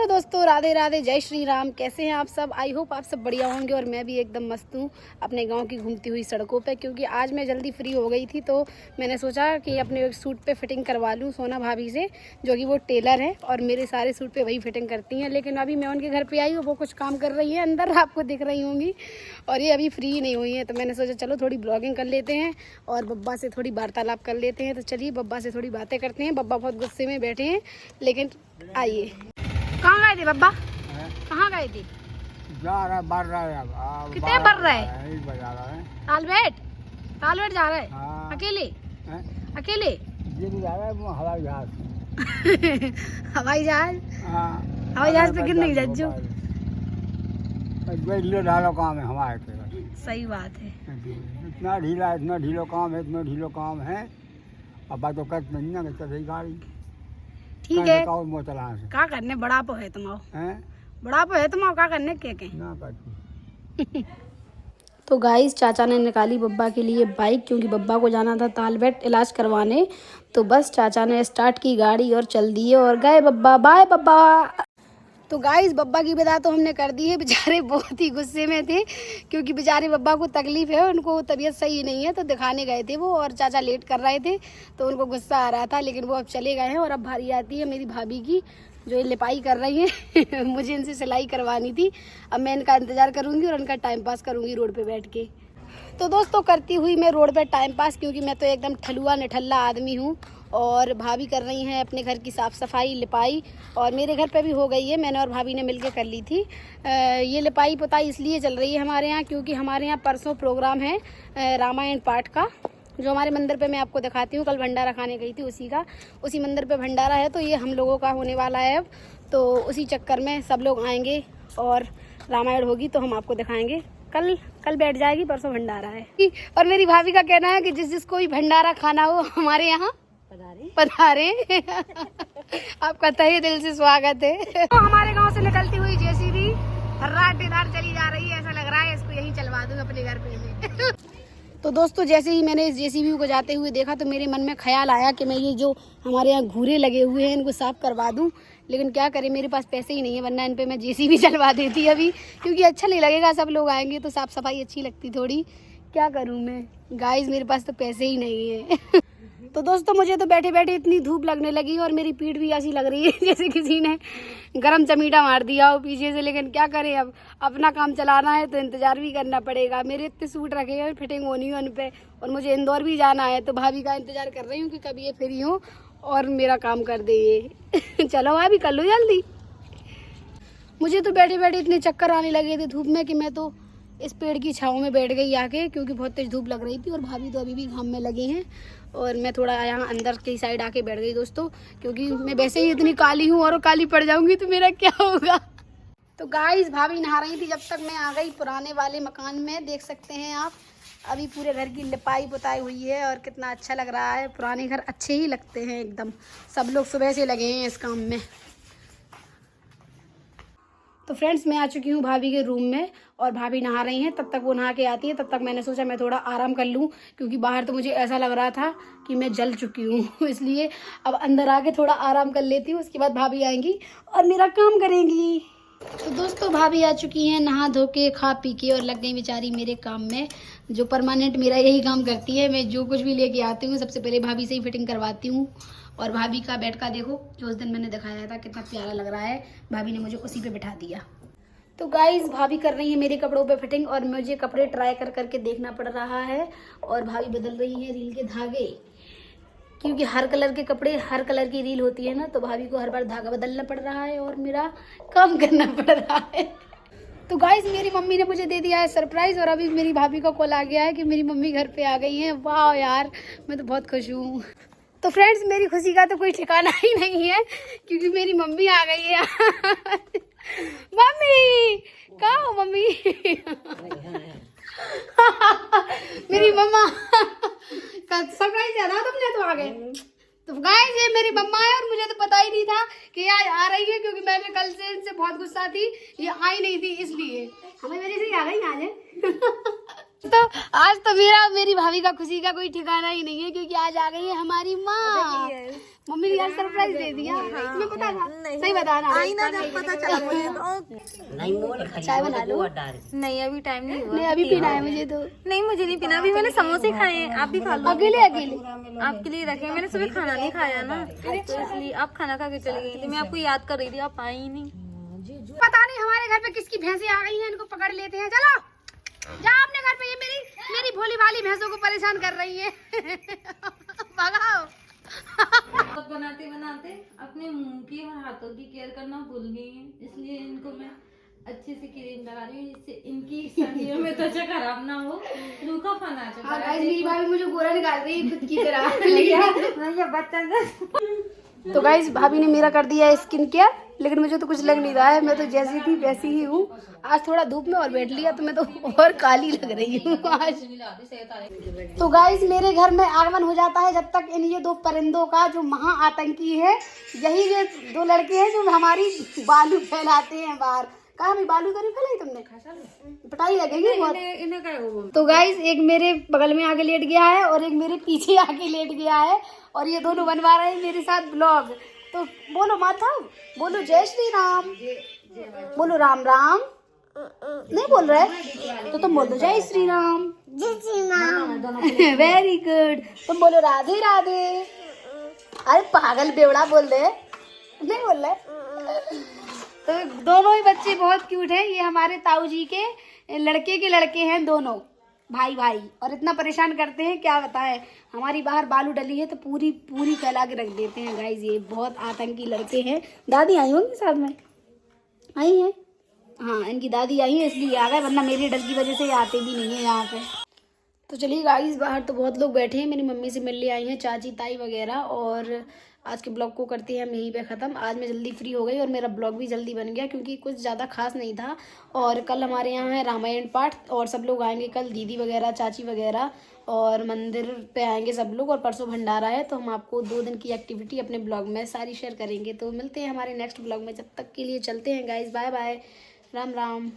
दोस्तों, राधे राधे, जय श्री राम। कैसे हैं आप सब? आई होप आप सब बढ़िया होंगे और मैं भी एकदम मस्त हूँ अपने गांव की घूमती हुई सड़कों पे। क्योंकि आज मैं जल्दी फ्री हो गई थी तो मैंने सोचा कि अपने सूट पे फिटिंग करवा लूँ सोना भाभी से, जो कि वो टेलर है और मेरे सारे सूट पे वही फिटिंग करती हैं। लेकिन अभी मैं उनके घर पर आई हूँ, वो कुछ काम कर रही है अंदर, आपको दिख रही होंगी, और ये अभी फ्री नहीं हुई है। तो मैंने सोचा चलो थोड़ी ब्लॉगिंग कर लेते हैं और बब्बा से थोड़ी वार्तालाप कर लेते हैं। तो चलिए बब्बा से थोड़ी बातें करते हैं। बब्बा बहुत गुस्से में बैठे हैं, लेकिन आइए। कहाँ गए थे बब्बा? कहाँ गए थे? जा रहा बढ़ रहा है। कितने बढ़ रहे हैं? बजा रहा है। तालबेट जा रहे हैं? हाँ। अकेले? हैं? अकेले? ये भी जा रहा है वो हवाई जहाज। हवाई जहाज? हाँ। हवाई जहाज पे कितने जज्जो? ढीलो ढालो काम है हमारे पे। सही बात है। इतना ढीलो काम है, इतना ढीलो काम है। अब बात तो कट नहीं ना चल गाड़ी। ठीक है, चला क्या करने, बड़ापो है तुम्हारा, हैं? बड़ापो है तुम्हारा, क्या करने के ना करती। तो गाइस, चाचा ने निकाली बब्बा के लिए बाइक, क्योंकि बब्बा को जाना था तालबेट इलाज करवाने। तो बस चाचा ने स्टार्ट की गाड़ी और चल दिए और गए बब्बा। बाय बब्बा। तो गाइस, बब्बा की विदा तो हमने कर दी है। बेचारे बहुत ही गुस्से में थे, क्योंकि बेचारे बब्बा को तकलीफ है, उनको तबीयत सही नहीं है, तो दिखाने गए थे वो, और चाचा लेट कर रहे थे तो उनको गुस्सा आ रहा था। लेकिन वो अब चले गए हैं। और अब भारी आती है मेरी भाभी की, जो लिपाई कर रही है। मुझे इनसे सिलाई करवानी थी। अब मैं इनका इंतज़ार करूँगी और इनका टाइम पास करूँगी रोड पे बैठ के। तो दोस्तों, करती हुई मैं रोड पे टाइम पास, क्योंकि मैं तो एकदम ठलुआ निठल्ला आदमी हूँ। और भाभी कर रही हैं अपने घर की साफ़ सफाई लिपाई, और मेरे घर पे भी हो गई है, मैंने और भाभी ने मिलके कर ली थी। ये लिपाई पुताई इसलिए चल रही है हमारे यहाँ, क्योंकि हमारे यहाँ परसों प्रोग्राम है रामायण पाठ का, जो हमारे मंदिर पे मैं आपको दिखाती हूँ। कल भंडारा खाने गई थी उसी मंदिर पे भंडारा है, तो ये हम लोगों का होने वाला है अब। तो उसी चक्कर में सब लोग आएंगे और रामायण होगी तो हम आपको दिखाएंगे। कल बैठ जाएगी, परसों भंडारा है। और मेरी भाभी का कहना है कि जिसको भी भंडारा खाना हो हमारे यहाँ पधारे। आपका तहे दिल से स्वागत है। तो हमारे गांव से निकलती हुई जेसीबी हर्राटेदार चली जा रही है, ऐसा लग रहा है इसको यहीं चलवा दूं अपने घर पे। तो दोस्तों, जैसे ही मैंने इस जेसीबी को जाते हुए देखा तो मेरे मन में ख्याल आया कि मैं ये जो हमारे यहाँ घूरे लगे हुए हैं इनको साफ करवा दूं। लेकिन क्या करें, मेरे पास पैसे ही नहीं है, वरना इन पे मैं जेसीबी चलवा देती अभी, क्योंकि अच्छा नहीं लगेगा। सब लोग आएंगे तो साफ सफाई अच्छी लगती थोड़ी। क्या करूं मैं गाइस, मेरे पास तो पैसे ही नहीं है। तो दोस्तों, मुझे तो बैठे बैठे इतनी धूप लगने लगी और मेरी पीठ भी ऐसी लग रही है जैसे किसी ने गरम चमीटा मार दिया हो पीछे से। लेकिन क्या करें, अब अपना काम चलाना है तो इंतजार भी करना पड़ेगा। मेरे इतने सूट रखे हैं, फिटिंग होनी है उन पे, और मुझे इंदौर भी जाना है, तो भाभी का इंतजार कर रही हूँ कि कभी ये फ्री हो और मेरा काम कर दे ये। चलो भाभी, कर लो जल्दी। मुझे तो बैठे बैठे इतने चक्कर आने लगे थे धूप में कि मैं तो इस पेड़ की छाँव में बैठ गई आके, क्योंकि बहुत तेज धूप लग रही थी। और भाभी तो अभी भी घाम में लगी हैं और मैं थोड़ा यहाँ अंदर की साइड आके बैठ गई दोस्तों, क्योंकि मैं वैसे ही इतनी काली हूँ और काली पड़ जाऊंगी तो मेरा क्या होगा। तो गाइस, भाभी नहा रही थी जब तक मैं आ गई पुराने वाले मकान में। देख सकते हैं आप, अभी पूरे घर की लिपाई पुताई हुई है और कितना अच्छा लग रहा है। पुराने घर अच्छे ही लगते हैं एकदम। सब लोग सुबह से लगे हैं इस काम में। तो फ्रेंड्स, मैं आ चुकी हूँ भाभी के रूम में और भाभी नहा रही हैं। तब तक वो नहा के आती है, तब तक मैंने सोचा मैं थोड़ा आराम कर लूँ, क्योंकि बाहर तो मुझे ऐसा लग रहा था कि मैं जल चुकी हूँ। इसलिए अब अंदर आके थोड़ा आराम कर लेती हूँ, उसके बाद भाभी आएंगी और मेरा काम करेंगी। तो दोस्तों, भाभी आ चुकी हैं नहा धो के, खा पी के, और लग गई बेचारी मेरे काम में, जो परमानेंट मेरा यही काम करती है। मैं जो कुछ भी लेके आती हूँ सबसे पहले भाभी से ही फिटिंग करवाती हूँ। और भाभी का बेड का देखो, जो उस दिन मैंने दिखाया था, कितना प्यारा लग रहा है। भाभी ने मुझे उसी पे बिठा दिया। तो गाइस, भाभी कर रही है मेरे कपड़ों पे फिटिंग और मुझे कपड़े ट्राई कर करके देखना पड़ रहा है। और भाभी बदल रही है रील के धागे, क्योंकि हर कलर के कपड़े, हर कलर की रील होती है ना, तो भाभी को हर बार धागा बदलना पड़ रहा है और मेरा काम करना पड़ रहा है। तो गाइस, मेरी मम्मी ने मुझे दे दिया है सरप्राइज, और अभी मेरी भाभी का कॉल आ गया है कि मेरी मम्मी घर पे आ गई है। वाह यार, मैं तो बहुत खुश हूँ। तो फ्रेंड्स, मेरी खुशी का तो कोई ठिकाना ही नहीं है, क्योंकि मेरी मम्मी आ गई है। मम्मी कहाँ हो मम्मी? मेरी मम्मा का सरप्राइज दिया था तुमने, तो आ गए। तो गाइस, ये मेरी मम्मा है और मुझे तो पता ही नहीं था कि ये आज आ रही है, क्योंकि मैं कल से इनसे बहुत गुस्सा थी, ये आई नहीं थी, इसलिए हमें वजह से ही आ गई आज। तो आज तो मेरी भाभी का खुशी का कोई ठिकाना ही नहीं है, क्योंकि आज आ गई है हमारी माँ। मम्मी ने आज सरप्राइज दे दिया। तुम्हें पता था? सही बताना। आई ना जब पता चला मुझे तो। चाय बना लो। नहीं अभी टाइम नहीं हुआ। नहीं अभी पीना है मुझे तो। नहीं मुझे नहीं पीना, अभी मैंने समोसे खाए हैं, आप भी खा लो। अकेले अकेले आपके लिए रखे, मैंने सुबह खाना नहीं खाया ना, तो इसलिए आप खाना खा के चली गई थी। मैं आपको याद कर रही थी, आप आई ही नहीं। पता नहीं हमारे घर पे किसकी भैंसें आ गई हैं, इनको पकड़ लेते हैं। चलो जाओ अपने घर पे, ये मेरी भोली भाली भैंसों को परेशान कर रही है। भगाओ। बनाते बनाते अपने मुंह की और हाथों की केयर करना भूल गई हैं, इसलिए इनको मैं अच्छे से क्रीम लगा रही हूँ, जिससे इनकी सर्दियों में त्वचा खराब ना हो, रूखा पन आ चुका है। मेरी भाभी मुझे गोरा निकाल रही है खुद की तरह। तो गाइस भाभी ने मेरा कर दिया है स्किन केयर, लेकिन मुझे तो कुछ लग नहीं रहा है, मैं तो जैसी थी वैसी ही हूँ। आज थोड़ा धूप में और बैठ लिया तो मैं तो और काली लग रही हूँ आज। तो गाइस मेरे घर में आगमन हो जाता है जब तक इन ये दो परिंदों का, जो महा आतंकी है, यही ये दो लड़के हैं जो हमारी बालू फैलाते हैं बाहर। कहा भी बालू तो नहीं फैलाई तुमने, पिटाई लगेगी बहुत। तो गाइस एक मेरे बगल में आके लेट गया है और एक मेरे पीछे आके लेट गया है, और ये दोनों बनवा रहे हैं मेरे साथ ब्लॉग। तो बोलो माता, बोलो जय श्री राम, बोलो राम राम। नहीं बोल रहे तो तुम बोल दो जय श्री राम। जय श्री राम। Very good. तुम बोलो राधे राधे। अरे पागल बेवड़ा बोल दे, नहीं बोल रहे। तो दोनों ही बच्चे बहुत क्यूट हैं, ये हमारे ताऊ जी के लड़के हैं दोनों भाई भाई, और इतना परेशान करते हैं क्या बताएं। हमारी बाहर बालू डली है तो पूरी फैला के रख देते हैं गाइस, ये बहुत आतंकी लड़के हैं। दादी आई होंगी साथ में, आई हैं? हाँ इनकी दादी आई है इसलिए आ गए, वरना मेरे डर की वजह से ये आते भी नहीं है यहाँ पे। तो चलिए गाइस बाहर तो बहुत लोग बैठे हैं, मेरी मम्मी से मिलने आई हैं, चाची ताई वगैरह, और आज के ब्लॉग को करते हैं हम यहीं पे ख़त्म। आज मैं जल्दी फ्री हो गई और मेरा ब्लॉग भी जल्दी बन गया, क्योंकि कुछ ज़्यादा खास नहीं था। और कल हमारे यहाँ है रामायण पाठ, और सब लोग आएंगे कल, दीदी वगैरह चाची वगैरह, और मंदिर पे आएंगे सब लोग, और परसों भंडारा है। तो हम आपको 2 दिन की एक्टिविटी अपने ब्लॉग में सारी शेयर करेंगे। तो मिलते हैं हमारे नेक्स्ट ब्लॉग में, जब तक के लिए चलते हैं guys, bye bye, Ram Ram.